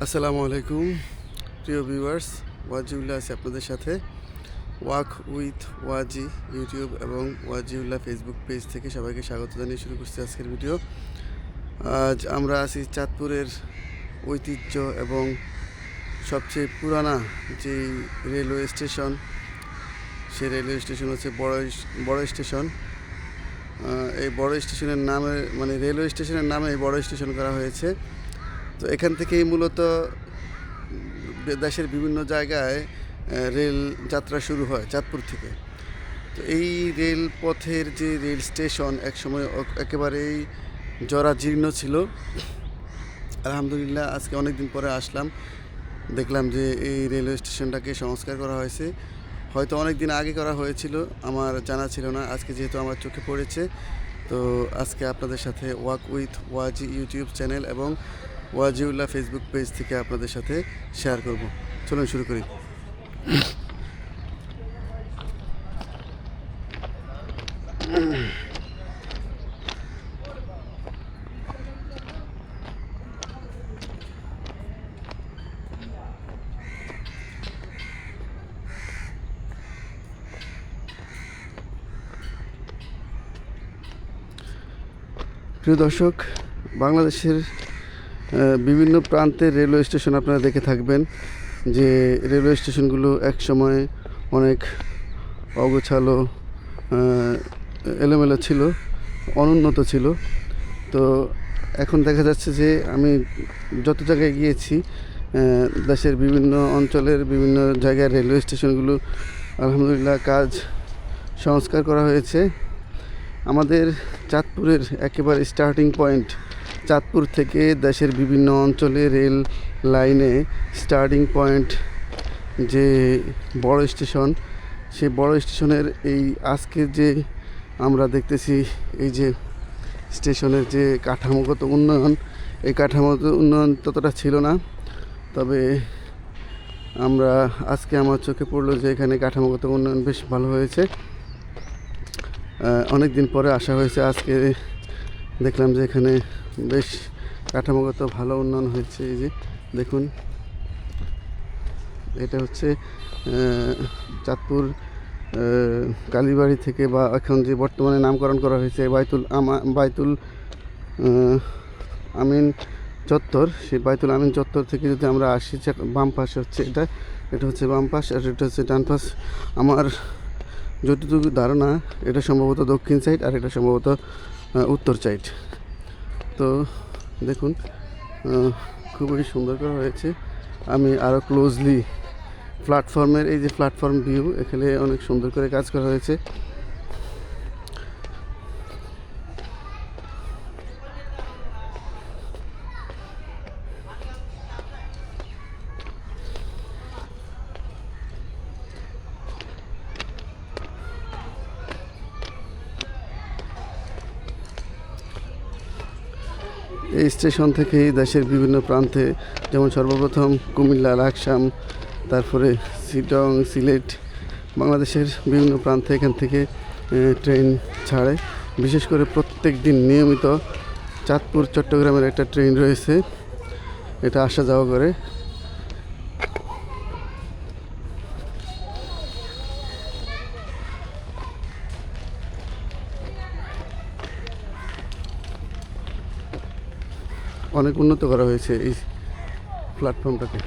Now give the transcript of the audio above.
আসসালামু আলাইকুম প্রিয় ভিউয়ার্স, ওয়াজিউল্লাহ আছে আপনাদের সাথে। ওয়াক উইথ ওয়াজি ইউটিউব এবং ওয়াজিউল্লাহ ফেসবুক পেজ থেকে সবাইকে স্বাগত জানিয়ে শুরু করছি আজকের ভিডিও। আজ আমরা আছি চাঁদপুরের ঐতিহ্য এবং সবচেয়ে পুরানা যে রেলওয়ে স্টেশন, সেই রেলওয়ে স্টেশন হচ্ছে বড় স্টেশন। এই বড় স্টেশনের নামে রেলওয়ে স্টেশনের নামে এই বড় স্টেশন করা হয়েছে। তো এখান থেকেই মূলত দেশের বিভিন্ন জায়গায় রেল যাত্রা শুরু হয় চাঁদপুর থেকে। তো এই রেল পথের যে রেল স্টেশন একসময় একেবারেই জরাজীর্ণ ছিল। আলহামদুলিল্লাহ আজকে অনেক দিন পরে আসলাম, দেখলাম যে এই রেলওয়ে স্টেশনটাকে সংস্কার করা হয়েছে। হয়তো অনেক দিন আগে করা হয়েছিল, আমার জানা ছিল না। আজকে যেহেতু আমার চোখে পড়েছে, তো আজকে আপনাদের সাথে ওয়াক উইথ ওয়াজি ইউটিউব চ্যানেল এবং ওয়াজিউল্লাহ ফেসবুক পেজ থেকে আপনাদের সাথে শেয়ার করব। চলুন শুরু করি। প্রিয় দর্শক, বাংলাদেশের বিভিন্ন প্রান্তের রেলওয়ে স্টেশন আপনারা দেখে থাকবেন যে রেলওয়ে স্টেশনগুলো এক সময় অনেক অগোছালো, এলোমেলো ছিল, অনুন্নত ছিল। তো এখন দেখা যাচ্ছে যে আমি যত জায়গায় গিয়েছি, দেশের বিভিন্ন অঞ্চলের বিভিন্ন জায়গায় রেলওয়ে স্টেশনগুলো আলহামদুলিল্লাহ কাজ সংস্কার করা হয়েছে। আমাদের চাঁদপুরের একেবারে স্টার্টিং পয়েন্ট, চাঁদপুর থেকে দেশের বিভিন্ন অঞ্চলে রেল লাইনে স্টার্টিং পয়েন্ট যে বড় স্টেশন, সেই বড় স্টেশনের এই আজকে যে আমরা দেখতেছি এই যে স্টেশনের যে কাঠামোগত উন্নয়ন, এই কাঠামোগত উন্নয়ন ততটা ছিল না। তবে আমরা আজকে আমার চোখে পড়লো যে এখানে কাঠামোগত উন্নয়ন বেশ ভালো হয়েছে। অনেক দিন পরে আসা হয়েছে, আজকে দেখলাম যে এখানে বেশ কাঠামোগত ভালো উন্নয়ন হয়েছে। এই যে দেখুন, এটা হচ্ছে চাঁদপুর কালীবাড়ি থেকে, বা এখন যে বর্তমানে নামকরণ করা হয়েছে বাইতুল আমিন চত্বর, সেই বাইতুল আমিন চত্বর থেকে যদি আমরা আসি, বাম পাশে হচ্ছে এটা হচ্ছে বাম পাশ, আর এটা হচ্ছে ডান পাশ। আমার যতটুকু ধারণা এটা সম্ভবত দক্ষিণ সাইড, আর এটা সম্ভবত উত্তর সাইড। তো দেখুন, খুবই সুন্দর করা হয়েছে। আমি আরও ক্লোজলি প্ল্যাটফর্মের এই যে প্ল্যাটফর্ম ভিউ, এখানে অনেক সুন্দর করে কাজ করা হয়েছে। এই স্টেশন থেকেই দেশের বিভিন্ন প্রান্তে, যেমন সর্বপ্রথম কুমিল্লা, লাকসাম, তারপরে চিটং, সিলেট, বাংলাদেশের বিভিন্ন প্রান্তে এখান থেকে ট্রেন ছাড়ে। বিশেষ করে প্রত্যেক দিন নিয়মিত চাঁদপুর চট্টগ্রামের একটা ট্রেন রয়েছে, এটা আসা যাওয়া করে। অনেক উন্নত করা হয়েছে এই প্ল্যাটফর্মটাকে।